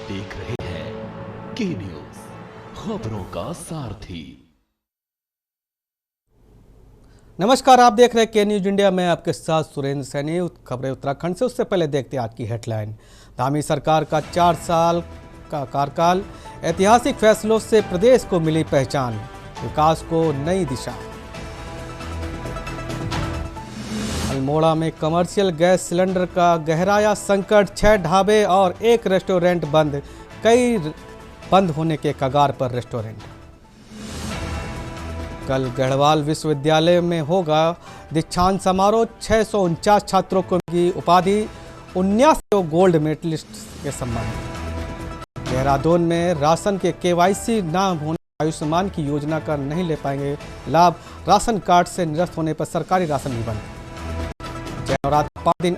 देख रहे हैं के न्यूज, खबरों का सारथी। नमस्कार, आप देख रहे हैं के न्यूज इंडिया में आपके साथ सुरेंद्र सैनी। खबरें उत्तराखंड से। उससे पहले देखते हैं आज की हेडलाइन। धामी सरकार का 4 साल का कार्यकाल, ऐतिहासिक फैसलों से प्रदेश को मिली पहचान, विकास को नई दिशा। अल्मोड़ा में कमर्शियल गैस सिलेंडर का गहराया संकट, 6 ढाबे और 1 रेस्टोरेंट बंद, कई बंद होने के कगार पर रेस्टोरेंट। कल गढ़वाल विश्वविद्यालय में होगा दीक्षांत समारोह, 649 छात्रों को मिली उपाधि, 79 गोल्ड मेडलिस्ट के सम्मान। देहरादून में राशन के KYC ना होने, आयुष्मान की योजना का नहीं ले पाएंगे लाभ, राशन कार्ड से निरस्त होने पर सरकारी राशन भी बंद। नवरात्र 5 दिन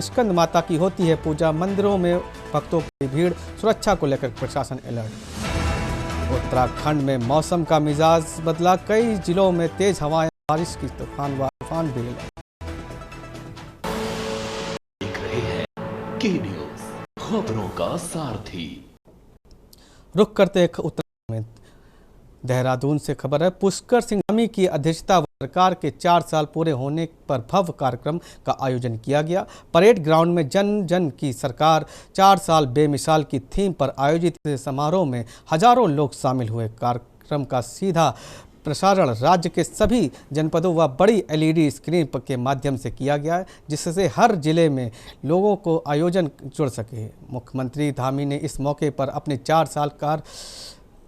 स्कंद माता की होती है पूजा, मंदिरों में भक्तों की भीड़, सुरक्षा को लेकर प्रशासन अलर्ट। उत्तराखंड में मौसम का मिजाज बदला, कई जिलों में तेज हवाएं, बारिश की तूफान भी मिला। देख रहे हैं के न्यूज, खबरों का सारथी। रुक करते उत्तराखंड में देहरादून से खबर है। पुष्कर सिंह धामी की अध्यक्षता सरकार के 4 साल पूरे होने पर भव्य कार्यक्रम का आयोजन किया गया। परेड ग्राउंड में जन जन की सरकार 4 साल बेमिसाल की थीम पर आयोजित समारोह में हजारों लोग शामिल हुए। कार्यक्रम का सीधा प्रसारण राज्य के सभी जनपदों व बड़ी LED स्क्रीन के माध्यम से किया गया है, जिससे हर जिले में लोगों को आयोजन जुड़ सके। मुख्यमंत्री धामी ने इस मौके पर अपने 4 साल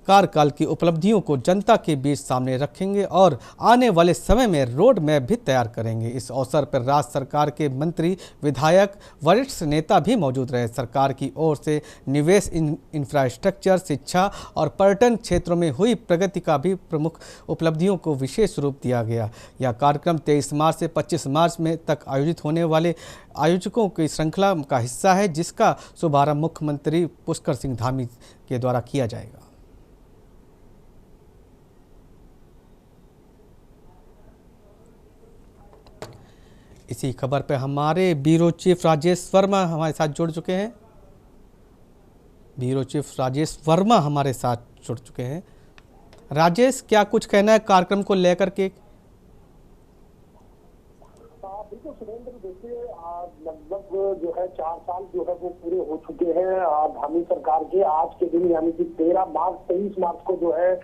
कार्यकाल की उपलब्धियों को जनता के बीच सामने रखेंगे और आने वाले समय में रोड मैप भी तैयार करेंगे। इस अवसर पर राज्य सरकार के मंत्री, विधायक, वरिष्ठ नेता भी मौजूद रहे। सरकार की ओर से निवेश, इंफ्रास्ट्रक्चर, शिक्षा और पर्यटन क्षेत्रों में हुई प्रगति का भी प्रमुख उपलब्धियों को विशेष रूप दिया गया। यह कार्यक्रम 23 मार्च से 25 मार्च में तक आयोजित होने वाले आयोजकों की श्रृंखला का हिस्सा है, जिसका शुभारंभ मुख्यमंत्री पुष्कर सिंह धामी के द्वारा किया जाएगा। इसी खबर पे हमारे ब्यूरो चीफ राजेश वर्मा हमारे साथ जुड़ चुके हैं। ब्यूरो चीफ राजेश वर्मा हमारे साथ जुड़ चुके हैं। राजेश, क्या कुछ कहना है कार्यक्रम को लेकर के? बिल्कुल सुरेंद्र, देखिए लगभग जो है 4 साल जो है वो पूरे हो चुके हैं धामी सरकार के। आज के दिन यानी कि 23 मार्च को जो है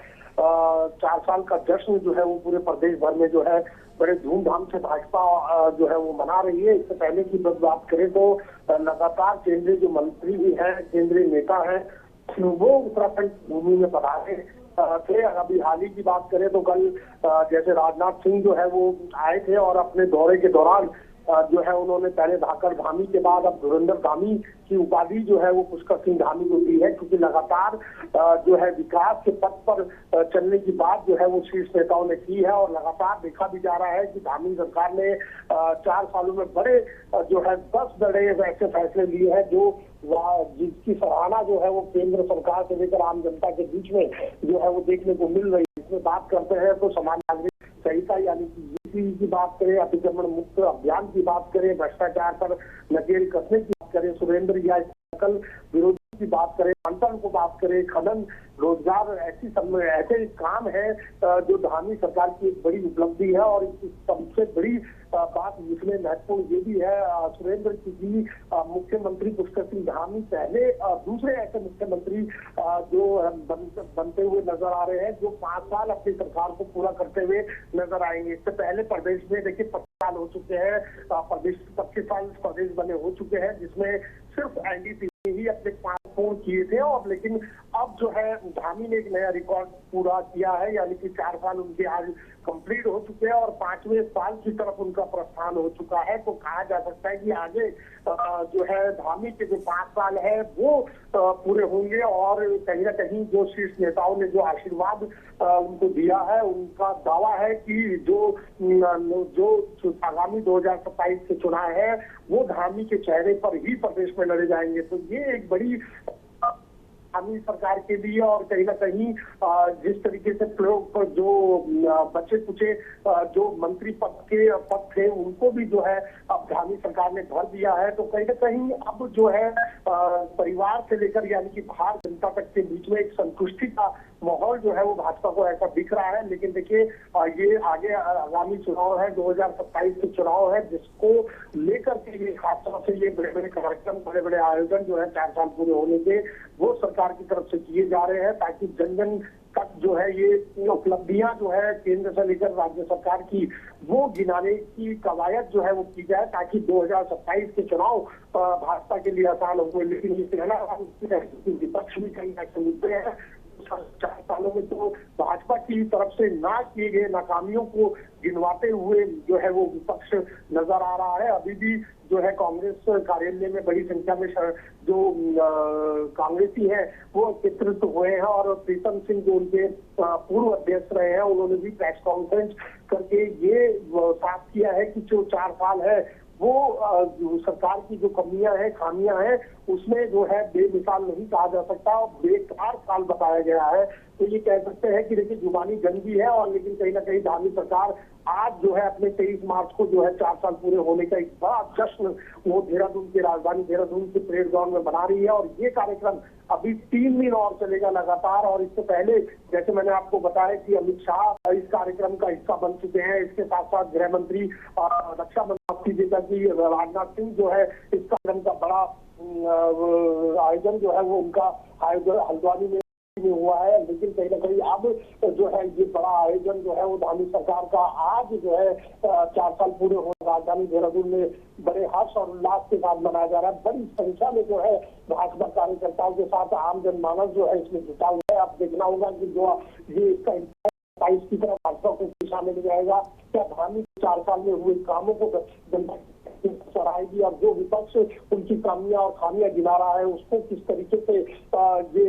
4 साल का जश्न जो है वो पूरे प्रदेश भर में जो है बड़े धूमधाम से भाजपा जो है वो मना रही है। इससे पहले की बात करें तो लगातार केंद्रीय जो मंत्री भी हैं, केंद्रीय नेता हैं, वो उत्तराखंड भूमि में पधारे थे। अभी हाल ही की बात करें तो कल जैसे राजनाथ सिंह जो है वो आए थे और अपने दौरे के दौरान जो है उन्होंने पहले धाकड़ धामी के बाद अब धुरंधर धामी की उपाधि जो है वो पुष्कर सिंह धामी को दी है, क्योंकि लगातार जो है विकास के पथ पर चलने की बात जो है वो शीर्ष नेताओं ने की है। और लगातार देखा भी जा रहा है कि धामी सरकार ने 4 सालों में बड़े जो है 10 बड़े ऐसे फैसले लिए हैं जो जिसकी सराहना जो है वो केंद्र सरकार से लेकर आम जनता के बीच में जो है वो देखने को मिल रही है। इसमें बात करते हैं तो समाज नागरिक संहिता यानी कि की बात करें, अतिक्रमण मुक्त अभियान की बात करें, भ्रष्टाचार पर नकेल कसने की बात करें, सुरेंद्र, या सकल विरोधी की बात करें, मंथन को बात करें, खनन, रोजगार, ऐसे काम है जो धामी सरकार की एक बड़ी उपलब्धि है। और सबसे बड़ी बात इसमें महत्वपूर्ण ये भी है सुरेंद्र की मुख्यमंत्री पुष्कर सिंह धामी पहले दूसरे ऐसे मुख्यमंत्री जो बनते हुए नजर आ रहे हैं जो 5 साल अपनी सरकार को पूरा करते हुए नजर आएंगे। इससे पहले प्रदेश में देखिए 25 साल हो चुके हैं, 25 साल प्रदेश बने हो चुके हैं, जिसमें सिर्फ NDP ही अपने 5 पूर्ण किए थे। और लेकिन अब जो है धामी ने एक नया रिकॉर्ड पूरा किया है, यानी कि 4 साल उनके आज कंप्लीट हो चुके हैं और 5वें साल की तरफ उनका प्रस्थान हो चुका है। तो कहा जा सकता है कि आगे जो है धामी के जो 5 साल है वो पूरे होंगे और कहीं ना कहीं जो शीर्ष नेताओं ने जो आशीर्वाद उनको दिया है, उनका दावा है कि जो आगामी 2027 के चुनाव है वो धामी के चेहरे पर ही प्रदेश में लड़े जाएंगे। तो ये एक बड़ी धामी सरकार के लिए और कहीं ना कहीं जिस तरीके से प्रयोग पर जो बचे कुचे जो मंत्री पद थे उनको भी जो है अब धामी सरकार ने भर दिया है। तो कहीं ना कहीं अब जो है परिवार से लेकर यानी कि बाहर जनता तक के बीच में एक संतुष्टि का माहौल जो है वो भाजपा को ऐसा दिख रहा है। लेकिन देखिए ये आगे आगामी चुनाव है, 2027 के चुनाव है, जिसको लेकर के ये खासतौर से ये बड़े बड़े कार्यक्रम, बड़े बड़े आयोजन जो है 4 साल पूरे होने के वो सरकार की तरफ से किए जा रहे हैं, ताकि जन जन तक जो है ये उपलब्धियां जो है केंद्र से लेकर राज्य सरकार की वो गिनाने की कवायद जो है वो की जाए, ताकि 2027 के चुनाव भाजपा के लिए आसान हो। लेकिन ये कहना विपक्ष भी कहीं ना कहीं मुद्दे हैं। 4 सालों में तो भाजपा की तरफ से ना किए गए नाकामियों को गिनवाते हुए जो है वो विपक्ष नजर आ रहा है। अभी भी जो है कांग्रेस कार्यालय में बड़ी संख्या में जो कांग्रेसी है वो एकत्रित हुए हैं और प्रीतम सिंह जो उनके पूर्व अध्यक्ष रहे हैं उन्होंने भी प्रेस कॉन्फ्रेंस करके ये साफ किया है कि जो 4 साल है वो सरकार की जो कमियां हैं, खामियां हैं, उसमें जो है बेमिसाल नहीं कहा जा सकता और बेकार साल बताया गया है। तो ये कह सकते हैं कि देखिए जुबानी गंदी है और लेकिन कहीं ना कहीं धामी सरकार आज जो है अपने 23 मार्च को जो है 4 साल पूरे होने का एक बड़ा जश्न वो देहरादून की राजधानी देहरादून के परेड ग्राउंड में बना रही है। और ये कार्यक्रम अभी 3 दिन और चलेगा लगातार। और इससे पहले जैसे मैंने आपको बताया कि अमित शाह इस कार्यक्रम का हिस्सा बन चुके हैं। इसके साथ साथ गृह मंत्री रक्षा मंत्री जैसा कि राजनाथ सिंह जो है इस कार्यक्रम का बड़ा आयोजन जो है वो उनका हल्द्वानी में हुआ है। लेकिन कहीं ना कहीं अब जो है ये बड़ा आयोजन जो है वो धामी सरकार का आज जो है 4 साल पूरे हो राजधानी देहरादून में बड़े हर्ष और उल्लास के साथ मनाया जा रहा है। बड़ी संख्या में जो है भाजपा कार्यकर्ताओं के साथ आम जनमानस जो है इसमें जुटा हुआ है। अब देखना होगा कि जो ये इसका 27 की तरफ भाजपा को शामिल हो जाएगा, क्या धामी 4 साल में हुए कामों को जनता सराहेगी और जो विपक्ष उनकी कामियां और खामियां गिना रहा है उसको किस तरीके से ये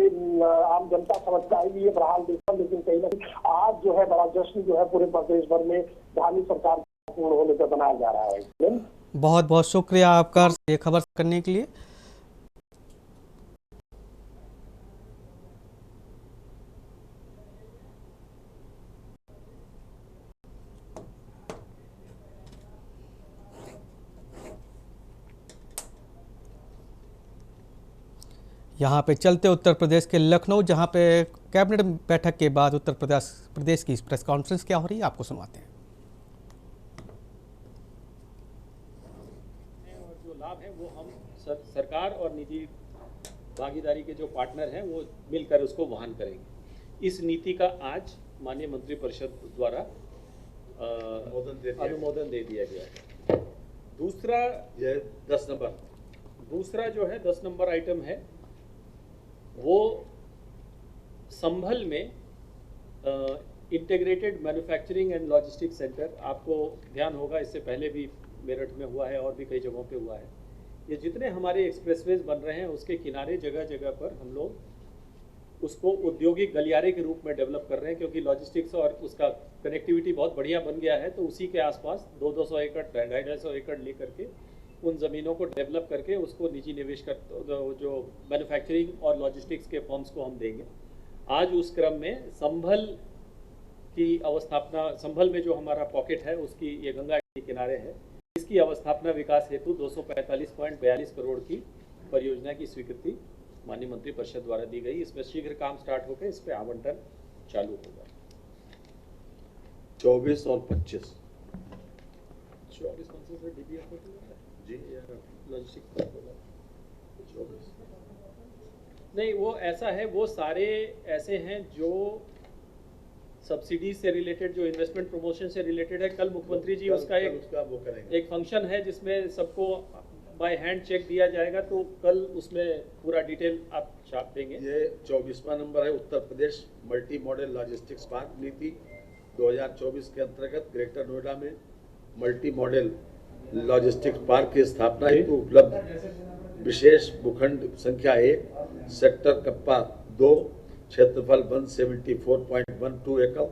आम जनता समझ पाएगी, ये बहरहाल देखा। लेकिन कहीं ना कहीं आज जो है बड़ा जश्न जो है पूरे प्रदेश भर में धामी सरकार पूर्ण होने पर बनाया जा रहा है। बहुत बहुत शुक्रिया आपका ये खबर करने के लिए। यहाँ पे चलते उत्तर प्रदेश के लखनऊ, जहाँ पे कैबिनेट बैठक के बाद उत्तर प्रदेश की प्रेस कॉन्फ्रेंस क्या हो रही है आपको सुनवाते हैं। और जो लाभ है वो हम सरकार और निजी भागीदारी के जो पार्टनर हैं वो मिलकर उसको वहन करेंगे। इस नीति का आज माननीय मंत्रिपरिषद द्वारा अनुमोदन दे दिया गया है। दूसरा जो है 10 नंबर आइटम है वो संभल में integrated manufacturing and logistics centre, आपको ध्यान होगा इससे पहले भी मेरठ में हुआ है और भी कई जगहों पे हुआ है। ये जितने हमारे एक्सप्रेसवेज बन रहे हैं उसके किनारे जगह जगह पर हम लोग उसको औद्योगिक गलियारे के रूप में डेवलप कर रहे हैं, क्योंकि लॉजिस्टिक्स और उसका कनेक्टिविटी बहुत बढ़िया बन गया है। तो उसी के आसपास 200 एकड़ 250 एकड़ लेकर के उन ज़मीनों को डेवलप करके उसको निजी निवेश कर जो मैन्युफैक्चरिंग और लॉजिस्टिक्स के फर्म्स को हम देंगे। आज उस क्रम में संभल की अवस्थापना, संभल में जो हमारा पॉकेट है उसकी ये गंगा के किनारे है, इसकी अवस्थापना विकास हेतु 245.42 करोड़ की परियोजना की स्वीकृति माननीय मंत्रिपरिषद द्वारा दी गई। इसमें शीघ्र काम स्टार्ट होकर इस पर आवंटन चालू होगा। 24 और 25 कौन से डीबीएफ में जी लॉजिस्टिक्स नहीं, वो ऐसा है, वो सारे ऐसे हैं जो सब्सिडी से रिलेटेड, जो इन्वेस्टमेंट प्रमोशन से रिलेटेड है। कल मुख्यमंत्री जी उसका एक फंक्शन है जिसमें सबको बाय हैंड चेक दिया जाएगा, तो कल उसमें पूरा डिटेल आप छाप देंगे। ये 24वां नंबर है Uttar Pradesh multi modal logistics park नीति 2024 के अंतर्गत ग्रेटर नोएडा में मल्टी मॉडल लॉजिस्टिक्स पार्क की स्थापना हेतु उपलब्ध विशेष भूखंड संख्या 1 सेक्टर कप्पा 2 क्षेत्रफल 174.12 एकड़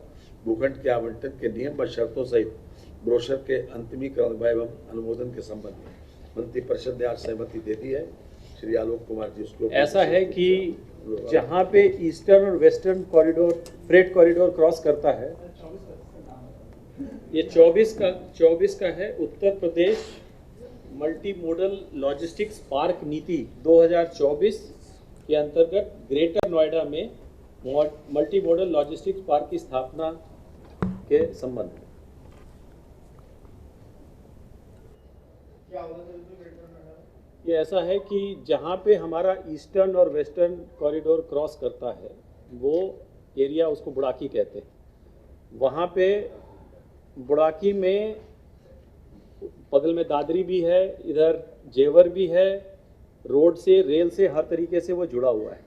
भूखंड के आवंटन के नियम व शर्तों सहित ब्रोशर के अंतिमीकरण एवं अनुमोदन के संबंध में मंत्रिपरिषद ने आज सहमति दे दी है। श्री आलोक कुमार जी उसको ऐसा है कि जहाँ पे ईस्टर्न और western corridor freight corridor cross करता है, ये 24 का है Uttar Pradesh multi modal logistics park नीति 2024 के अंतर्गत ग्रेटर नोएडा में मल्टी मॉडल लॉजिस्टिक्स पार्क की स्थापना के संबंध में। ये ऐसा है कि जहाँ पे हमारा ईस्टर्न और वेस्टर्न कॉरिडोर क्रॉस करता है वो एरिया उसको बुड़ाकी कहते हैं। वहाँ पे बुड़ाकी में बगल में दादरी भी है, इधर जेवर भी है, रोड से रेल से हर तरीके से वो जुड़ा हुआ है।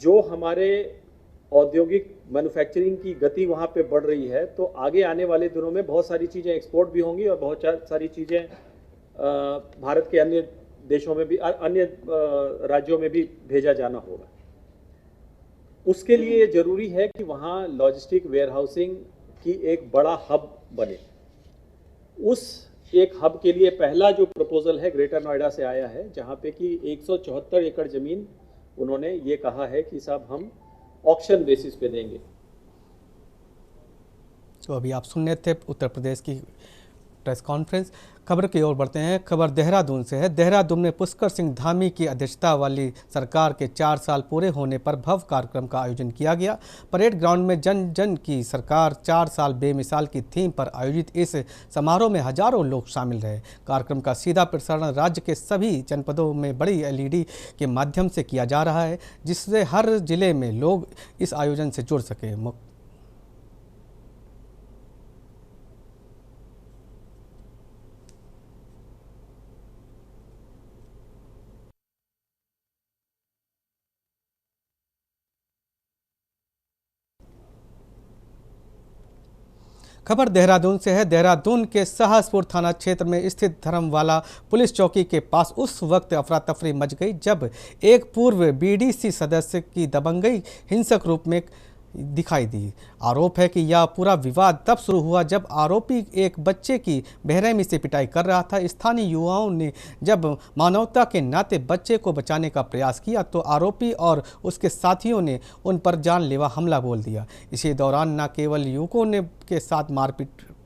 जो हमारे औद्योगिक मैन्युफैक्चरिंग की गति वहाँ पे बढ़ रही है, तो आगे आने वाले दिनों में बहुत सारी चीज़ें एक्सपोर्ट भी होंगी और बहुत सारी चीज़ें भारत के अन्य देशों में भी, अन्य राज्यों में भी भेजा जाना होगा। उसके लिए ये जरूरी है कि वहाँ लॉजिस्टिक वेयरहाउसिंग की एक बड़ा हब बने। उस एक हब के लिए पहला जो प्रपोजल है ग्रेटर नोएडा से आया है, जहाँ पे कि 174 एकड़ ज़मीन उन्होंने ये कहा है कि साहब हम ऑक्शन बेसिस पे देंगे। तो अभी आप सुन रहे थे उत्तर प्रदेश की प्रेस कॉन्फ्रेंस। खबर की ओर बढ़ते हैं। खबर देहरादून से है। देहरादून में पुष्कर सिंह धामी की अध्यक्षता वाली सरकार के 4 साल पूरे होने पर भव्य कार्यक्रम का आयोजन किया गया। परेड ग्राउंड में जन जन की सरकार 4 साल बेमिसाल की थीम पर आयोजित इस समारोह में हजारों लोग शामिल रहे। कार्यक्रम का सीधा प्रसारण राज्य के सभी जनपदों में बड़ी LED के माध्यम से किया जा रहा है, जिससे हर जिले में लोग इस आयोजन से जुड़ सके। खबर देहरादून से है। देहरादून के साहसपुर थाना क्षेत्र में स्थित धर्मवाला पुलिस चौकी के पास उस वक्त अफरा तफरी मच गई जब एक पूर्व BDC सदस्य की दबंगई हिंसक रूप में दिखाई दी। आरोप है कि यह पूरा विवाद तब शुरू हुआ जब आरोपी एक बच्चे की बेरहमी से पिटाई कर रहा था। स्थानीय युवाओं ने जब मानवता के नाते बच्चे को बचाने का प्रयास किया तो आरोपी और उसके साथियों ने उन पर जानलेवा हमला बोल दिया। इसी दौरान न केवल युवकों ने के साथ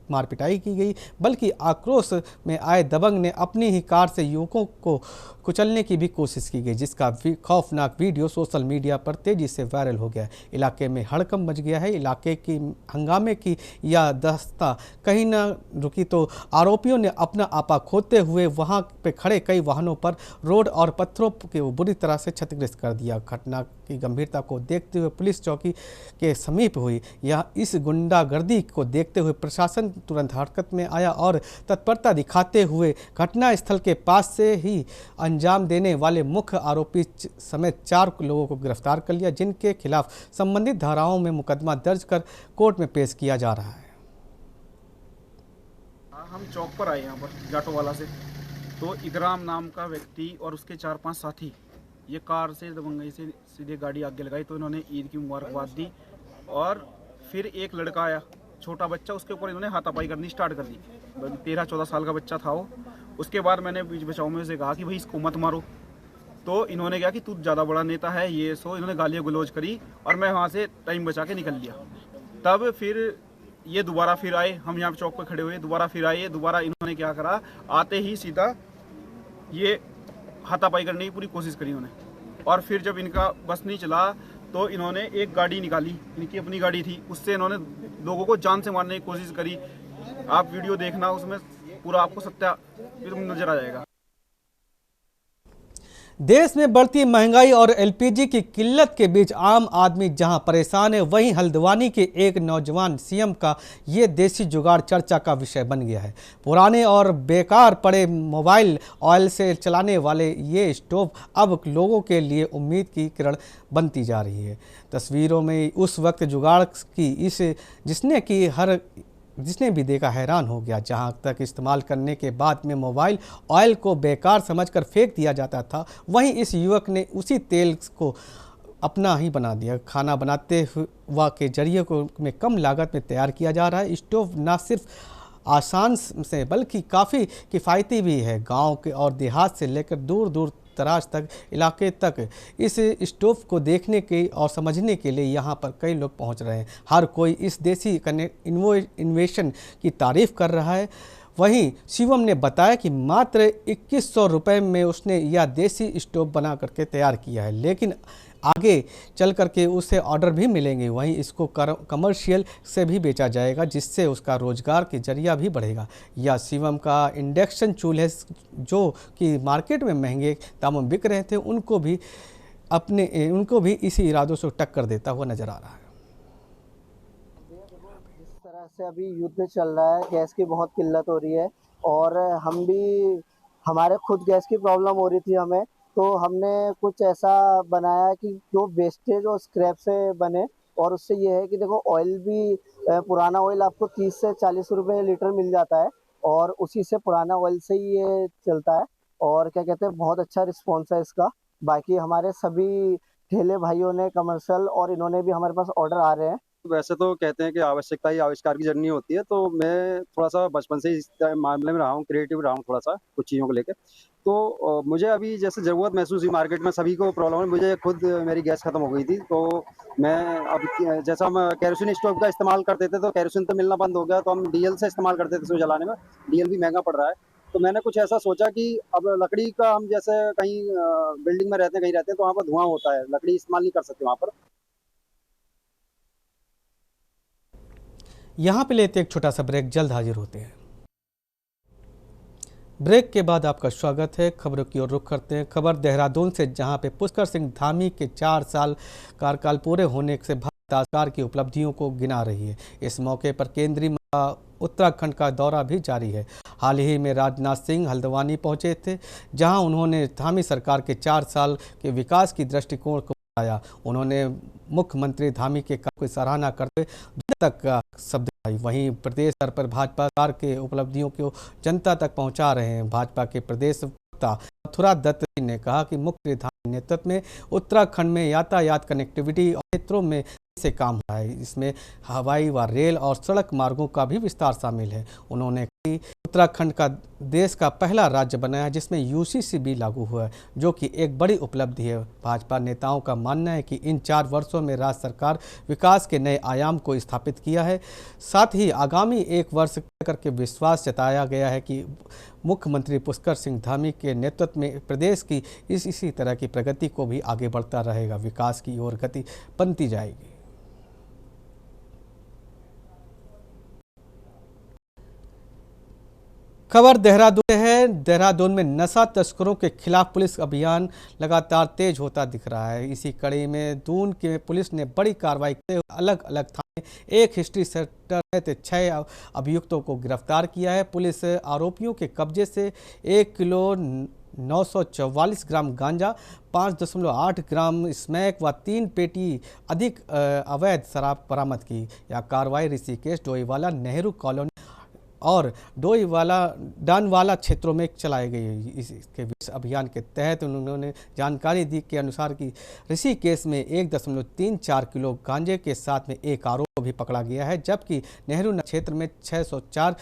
मारपिटाई की गई, बल्कि आक्रोश में आए दबंग ने अपनी ही कार से युवकों को कुचलने की भी कोशिश की गई, जिसका खौफनाक वीडियो सोशल मीडिया पर तेजी से वायरल हो गया। इलाके में हड़कंप मच गया है। इलाके की हंगामे की यह दस्ता कहीं न रुकी तो आरोपियों ने अपना आपा खोदते हुए वहां पे खड़े कई वाहनों पर रोड और पत्थरों को बुरी तरह से क्षतिग्रस्त कर दिया। घटना की गंभीरता को देखते हुए पुलिस चौकी के समीप हुई इस गुंडागर्दी को देखते हुए प्रशासन तुरंत हरकत में आया और तत्परता दिखाते हुए घटनास्थल के पास से ही अंजाम देने वाले मुख्य आरोपी समेत 4 लोगों को गिरफ्तार कर लिया, जिनके खिलाफ संबंधित धाराओं में मुकदमा दर्ज कर कोर्ट में पेश किया जा रहा है। हम चौक पर आए यहाँ पर जाटोवाला से, तो इकराम नाम का व्यक्ति और उसके 4-5 साथी ये कार से दबंगई से सीधे गाड़ी आगे लगाई, तो इन्होंने ईद की मुबारकबाद दी और फिर एक लड़का आया छोटा बच्चा, उसके ऊपर इन्होंने हाथापाई करनी स्टार्ट कर दी। 13-14 साल का बच्चा था वो। उसके बाद मैंने बीच बचाव में से कहा कि भाई इसको मत मारो, तो इन्होंने कहा कि तू ज़्यादा बड़ा नेता है ये सो, इन्होंने गालियाँ गलौज करी और मैं वहाँ से टाइम बचा के निकल लिया। तब फिर ये दोबारा फिर आए, हम यहाँ चौक पर खड़े हुए, दोबारा फिर आए, दोबारा इन्होंने क्या करा, आते ही सीधा ये हाथापाई करने की पूरी कोशिश करी इन्होंने। और फिर जब इनका बस नहीं चला तो इन्होंने एक गाड़ी निकाली, इनकी अपनी गाड़ी थी, उससे इन्होंने लोगों को जान से मारने की कोशिश करी। आप वीडियो देखना, उसमें पूरा आपको सत्या नजर आ जाएगा। देश में बढ़ती महंगाई और LPG की किल्लत के बीच आम आदमी जहां परेशान है, वहीं हल्द्वानी के एक नौजवान CM का ये देसी जुगाड़ चर्चा का विषय बन गया है। पुराने और बेकार पड़े मोबाइल ऑयल से चलाने वाले ये स्टोव अब लोगों के लिए उम्मीद की किरण बनती जा रही है। तस्वीरों में उस वक्त जुगाड़ की जिसने भी देखा हैरान हो गया, जहां तक इस्तेमाल करने के बाद में मोबाइल ऑयल को बेकार समझकर फेंक दिया जाता था, वहीं इस युवक ने उसी तेल को अपना ही बना दिया। खाना बनाते हुआ के जरिए को में कम लागत में तैयार किया जा रहा है। स्टोव न सिर्फ आसान से बल्कि काफ़ी किफ़ायती भी है। गांव के और देहात से लेकर दूर दूर दराज तक इलाके तक इस स्टोव को देखने के और समझने के लिए यहाँ पर कई लोग पहुँच रहे हैं। हर कोई इस देसी इन्वेशन की तारीफ कर रहा है। वहीं शिवम ने बताया कि मात्र 2100 रुपये में उसने यह देसी स्टोव बना करके तैयार किया है, लेकिन आगे चल करके उसे ऑर्डर भी मिलेंगे। वहीं इसको कमर्शियल से भी बेचा जाएगा, जिससे उसका रोजगार के जरिया भी बढ़ेगा। यह शिवम का इंडक्शन चूल्हे जो कि मार्केट में महंगे दामों में बिक रहे थे, उनको भी इसी इरादों से टक्कर देता हुआ नजर आ रहा है। जिस तरह से अभी युद्ध चल रहा है, गैस की बहुत किल्लत हो रही है और हमारे खुद गैस की प्रॉब्लम हो रही थी हमें, तो हमने कुछ ऐसा बनाया कि जो वेस्टेज और स्क्रैप से बने। और उससे ये है कि देखो ऑयल भी पुराना ऑयल आपको 30 से 40 रुपए लीटर मिल जाता है और उसी से पुराना ऑयल से ही ये चलता है। और क्या कहते हैं, बहुत अच्छा रिस्पॉन्स है इसका। बाकी हमारे सभी ठेले भाइयों ने कमर्शियल और इन्होंने भी हमारे पास ऑर्डर आ रहे हैं। वैसे तो कहते हैं कि आवश्यकता ही आविष्कार की जर्नी होती है, तो मैं थोड़ा सा बचपन से इस मामले में रहा हूँ, क्रिएटिव रहा हूँ थोड़ा सा कुछ चीज़ों को लेकर। तो मुझे अभी जैसे ज़रूरत महसूस हुई, मार्केट में सभी को प्रॉब्लम है, मुझे खुद मेरी गैस खत्म हो गई थी। तो मैं अब जैसा हम केरोसिन स्टोव का इस्तेमाल करते थे, तो केरोसिन तो मिलना बंद हो गया, तो हम डीएल से इस्तेमाल करते थे उसको जलाने में। डीएल भी महंगा पड़ रहा है, तो मैंने कुछ ऐसा सोचा कि अब लकड़ी का, हम जैसे कहीं बिल्डिंग में रहते हैं, कहीं रहते हैं, तो वहाँ पर धुआं होता है, लकड़ी इस्तेमाल नहीं कर सकते वहाँ पर। यहाँ पे लेते एक छोटा सा ब्रेक, जल्द हाजिर होते हैं। ब्रेक के बाद आपका स्वागत है। खबरों की ओर रुख करते हैं। खबर देहरादून से, जहाँ पे पुष्कर सिंह धामी के 4 साल कार्यकाल पूरे होने से भारत सरकार की उपलब्धियों को गिना रही है। इस मौके पर केंद्रीय उत्तराखंड का दौरा भी जारी है। हाल ही में राजनाथ सिंह हल्द्वानी पहुंचे थे, जहां उन्होंने धामी सरकार के 4 साल के विकास की दृष्टिकोण को बताया। उन्होंने मुख्यमंत्री धामी के काम की सराहना करते तक का शब्द आई। वहीं प्रदेश स्तर पर भाजपा सरकार के उपलब्धियों को जनता तक पहुंचा रहे हैं। भाजपा के प्रदेश वक्ता मथुरा दत्त ने कहा कि मुख्यमंत्री धामी नेतृत्व में उत्तराखंड में यातायात कनेक्टिविटी और क्षेत्रों में से काम हुआ है। इसमें हवाई व रेल और सड़क मार्गों का भी विस्तार शामिल है। उन्होंने उत्तराखंड का देश का पहला राज्य बनाया जिसमें यूसीसी भी लागू हुआ है, जो कि एक बड़ी उपलब्धि है। भाजपा नेताओं का मानना है कि इन 4 वर्षों में राज्य सरकार विकास के नए आयाम को स्थापित किया है। साथ ही आगामी 1 वर्ष करके विश्वास जताया गया है कि मुख्यमंत्री पुष्कर सिंह धामी के नेतृत्व में प्रदेश की इसी तरह की प्रगति को भी आगे बढ़ता रहेगा, विकास की ओर गति बनती जाएगी। खबर देहरादून से है। देहरादून में नशा तस्करों के खिलाफ पुलिस अभियान लगातार तेज होता दिख रहा है। इसी कड़ी में दून के पुलिस ने बड़ी कार्रवाई करते हुए अलग अलग थाने, एक हिस्ट्री सेंटर सहित 6 अभियुक्तों को गिरफ्तार किया है। पुलिस आरोपियों के कब्जे से 1 किलो 944 ग्राम गांजा, 5.8 ग्राम स्मैक व 3 पेटी अधिक अवैध शराब बरामद की। यह कार्रवाई ऋषिकेश, डोईवाला, नेहरू कॉलोनी और डानवाला क्षेत्रों में चलाई गई। इसके विशेष अभियान के तहत उन्होंने जानकारी दी के अनुसार कि ऋषिकेश में 1.34 किलो गांजे के साथ में एक आरोपी भी पकड़ा गया है, जबकि नेहरू क्षेत्र में 604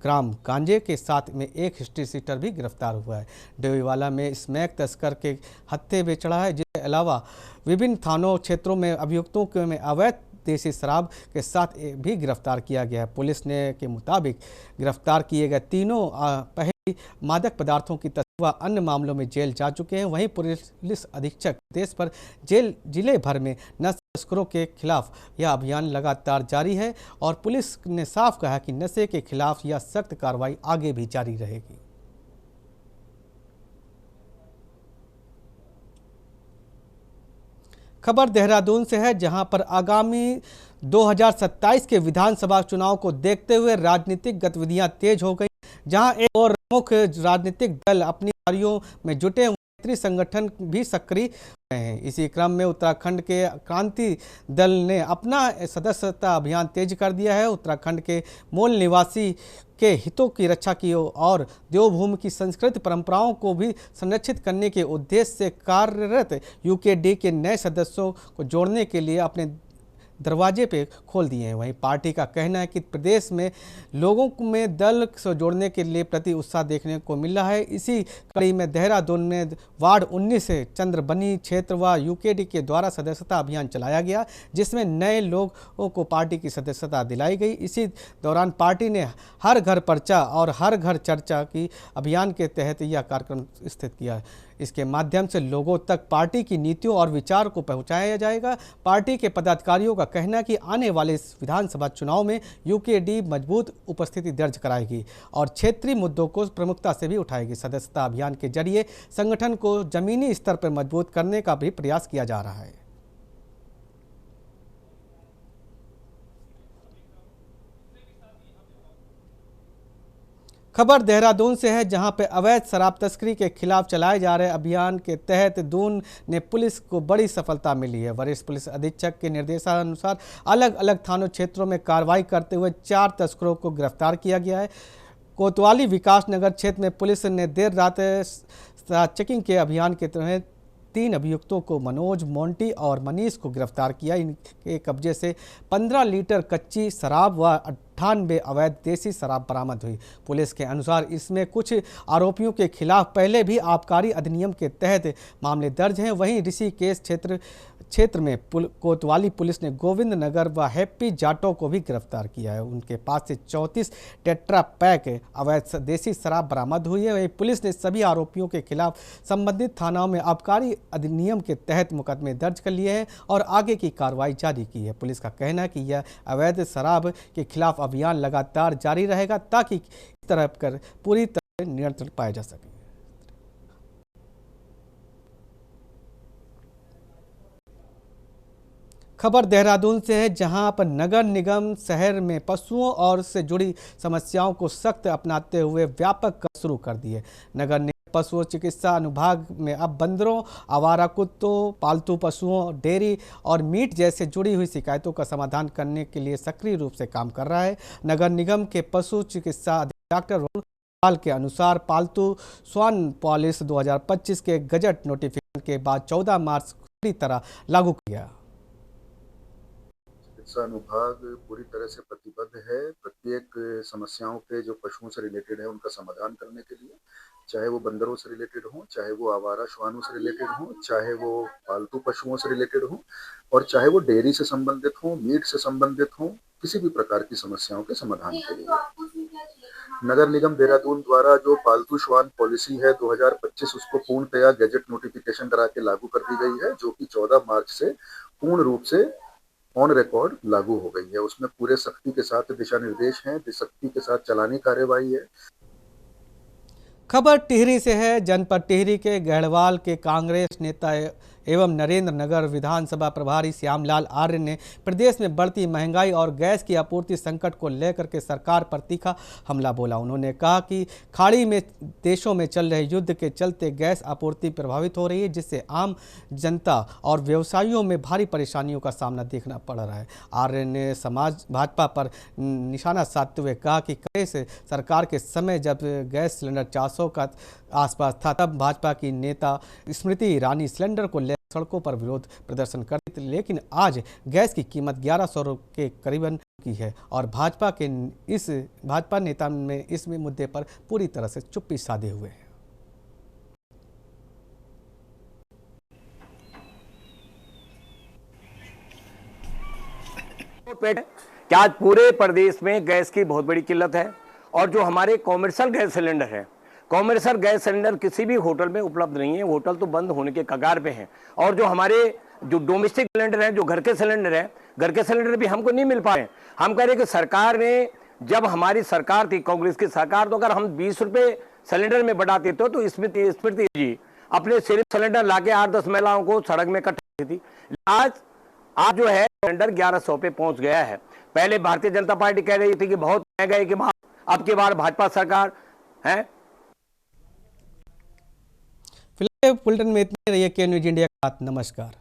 ग्राम गांजे के साथ में एक हिस्ट्री सीटर भी गिरफ्तार हुआ है। डोईवाला में स्मैक तस्कर के हत्थे में चढ़ा है, जिसके अलावा विभिन्न थानों क्षेत्रों में अभियुक्तों के में अवैध देसी शराब के साथ भी गिरफ्तार किया गया है। पुलिस ने के मुताबिक गिरफ्तार किए गए तीनों पहले मादक पदार्थों की तस्करी व अन्य मामलों में जेल जा चुके हैं। वहीं पुलिस अधीक्षक देश पर जिले भर में नशा तस्करों के खिलाफ यह अभियान लगातार जारी है और पुलिस ने साफ कहा कि नशे के खिलाफ यह सख्त कार्रवाई आगे भी जारी रहेगी। खबर देहरादून से है, जहां पर आगामी 2027 के विधानसभा चुनाव को देखते हुए राजनीतिक गतिविधियां तेज हो गई, जहां एक और प्रमुख राजनीतिक दल अपनी तैयारियों में जुटे हुए, संगठन भी सक्रिय हैं। इसी क्रम में उत्तराखंड के क्रांति दल ने अपना सदस्यता अभियान तेज कर दिया है। उत्तराखंड के मूल निवासी के हितों की रक्षा की और देवभूमि की संस्कृति परंपराओं को भी संरक्षित करने के उद्देश्य से कार्यरत यूकेडी के नए सदस्यों को जोड़ने के लिए अपने दरवाजे पे खोल दिए हैं। वहीं पार्टी का कहना है कि प्रदेश में लोगों में दल से जोड़ने के लिए प्रति उत्साह देखने को मिल रहा है। इसी कड़ी में देहरादून में वार्ड 19 से चंद्रबनी क्षेत्र व यूकेडी के द्वारा सदस्यता अभियान चलाया गया, जिसमें नए लोगों को पार्टी की सदस्यता दिलाई गई। इसी दौरान पार्टी ने हर घर पर्चा और हर घर चर्चा की अभियान के तहत यह कार्यक्रम स्थित किया। इसके माध्यम से लोगों तक पार्टी की नीतियों और विचार को पहुंचाया जाएगा। पार्टी के पदाधिकारियों का कहना है कि आने वाले इस विधानसभा चुनाव में यूकेडी मजबूत उपस्थिति दर्ज कराएगी और क्षेत्रीय मुद्दों को प्रमुखता से भी उठाएगी। सदस्यता अभियान के जरिए संगठन को जमीनी स्तर पर मजबूत करने का भी प्रयास किया जा रहा है। खबर देहरादून से है, जहां पे अवैध शराब तस्करी के खिलाफ चलाए जा रहे अभियान के तहत दून ने पुलिस को बड़ी सफलता मिली है। वरिष्ठ पुलिस अधीक्षक के निर्देशानुसार अलग अलग थानों क्षेत्रों में कार्रवाई करते हुए 4 तस्करों को गिरफ्तार किया गया है। कोतवाली विकास नगर क्षेत्र में पुलिस ने देर रात चेकिंग के अभियान के तहत 3 अभियुक्तों को मनोज, मोंटी और मनीष को गिरफ्तार किया। इनके कब्जे से 15 लीटर कच्ची शराब व 98 अवैध देसी शराब बरामद हुई। पुलिस के अनुसार इसमें कुछ आरोपियों के खिलाफ पहले भी आबकारी अधिनियम के तहत मामले दर्ज हैं। वहीं ऋषिकेश क्षेत्र में कोतवाली पुलिस ने गोविंद नगर व हैप्पी जाटो को भी गिरफ्तार किया है। उनके पास से 34 टेट्रा पैक अवैध देसी शराब बरामद हुई है। वहीं पुलिस ने सभी आरोपियों के खिलाफ संबंधित थानाओं में आबकारी अधिनियम के तहत मुकदमे दर्ज कर लिए हैं और आगे की कार्रवाई जारी की है। पुलिस का कहना है कि यह अवैध शराब के खिलाफ अभियान लगातार जारी रहेगा ताकि इस तरह कर पूरी तरह नियंत्रण पाया जा सके। खबर देहरादून से है, जहां पर नगर निगम शहर में पशुओं और से जुड़ी समस्याओं को सख्त अपनाते हुए व्यापक कर शुरू कर दिए। नगर निगम पशु चिकित्सा अनुभाग में अब बंदरों, आवारा कुत्तों, पालतू पशुओं, डेयरी और मीट जैसे जुड़ी हुई शिकायतों का समाधान करने के लिए सक्रिय रूप से काम कर रहा है। नगर निगम के पशु चिकित्सा डॉक्टर पाल के अनुसार पालतू स्वान पॉलिसी 2025 के गजट नोटिफिकेशन के बाद 14 मार्च पूरी तरह लागू किया। चिकित्सा अनुभाग पूरी तरह से प्रतिबद्ध है प्रत्येक समस्याओं के जो पशुओं से रिलेटेड है उनका समाधान करने के लिए, चाहे वो बंदरों से रिलेटेड हो, चाहे वो आवारा श्वानों से रिलेटेड हो, चाहे वो पालतू पशुओं से रिलेटेड हो और चाहे वो डेयरी से संबंधित हो, मीट से संबंधित हो, किसी भी प्रकार की समस्याओं के समाधान के लिए नगर निगम देहरादून द्वारा जो पालतू श्वान पॉलिसी है 2025 उसको पूर्णतया गैजेट नोटिफिकेशन करा के लागू कर दी गई है, जो कि 14 मार्च से पूर्ण रूप से ऑन रिकॉर्ड लागू हो गई है। उसमें पूरे सख्ती के साथ दिशा निर्देश हैं, सख्ती के साथ चलानी कार्यवाही है। खबर टिहरी से है, जनपद टिहरी के गढ़वाल के कांग्रेस नेता एवं नरेंद्र नगर विधानसभा प्रभारी श्यामलाल आर्य ने प्रदेश में बढ़ती महंगाई और गैस की आपूर्ति संकट को लेकर के सरकार पर तीखा हमला बोला। उन्होंने कहा कि खाड़ी में देशों में चल रहे युद्ध के चलते गैस आपूर्ति प्रभावित हो रही है, जिससे आम जनता और व्यवसायियों में भारी परेशानियों का सामना देखना पड़ रहा है। आर्य ने भाजपा पर निशाना साधते हुए कहा कि कांग्रेस सरकार के समय जब गैस सिलेंडर 400 का आसपास था, तब भाजपा की नेता स्मृति ईरानी सिलेंडर को सड़कों पर विरोध प्रदर्शन करते थे, लेकिन आज गैस की कीमत 1100 के करीबन की है और भाजपा नेता में इस मुद्दे पर पूरी तरह से चुप्पी साधे हुए हैं। क्या आज पूरे प्रदेश में गैस की बहुत बड़ी किल्लत है और जो हमारे कॉमर्शियल गैस सिलेंडर है, कॉमर्शियल गैस सिलेंडर किसी भी होटल में उपलब्ध नहीं है, होटल तो बंद होने के कगार पे हैं। और जो हमारे जो डोमेस्टिक सिलेंडर हैं, जो घर के सिलेंडर हैं, घर के सिलेंडर भी हमको नहीं मिल पाए। हम कह रहे हैं कि सरकार ने, जब हमारी सरकार थी कांग्रेस की सरकार, तो अगर हम 20 रुपये सिलेंडर में बढ़ाते तो स्मृति जी अपने सिर्फ सिलेंडर लाके 8-10 महिलाओं को सड़क में इकट्ठा थी। आज जो है सिलेंडर 1100 पे पहुंच गया है। पहले भारतीय जनता पार्टी कह रही थी कि बहुत महंगा है, कि अब की बार भाजपा सरकार है। फिलहाल बुलेटिन में इतने रहिए के न्यूज इंडिया के साथ। नमस्कार।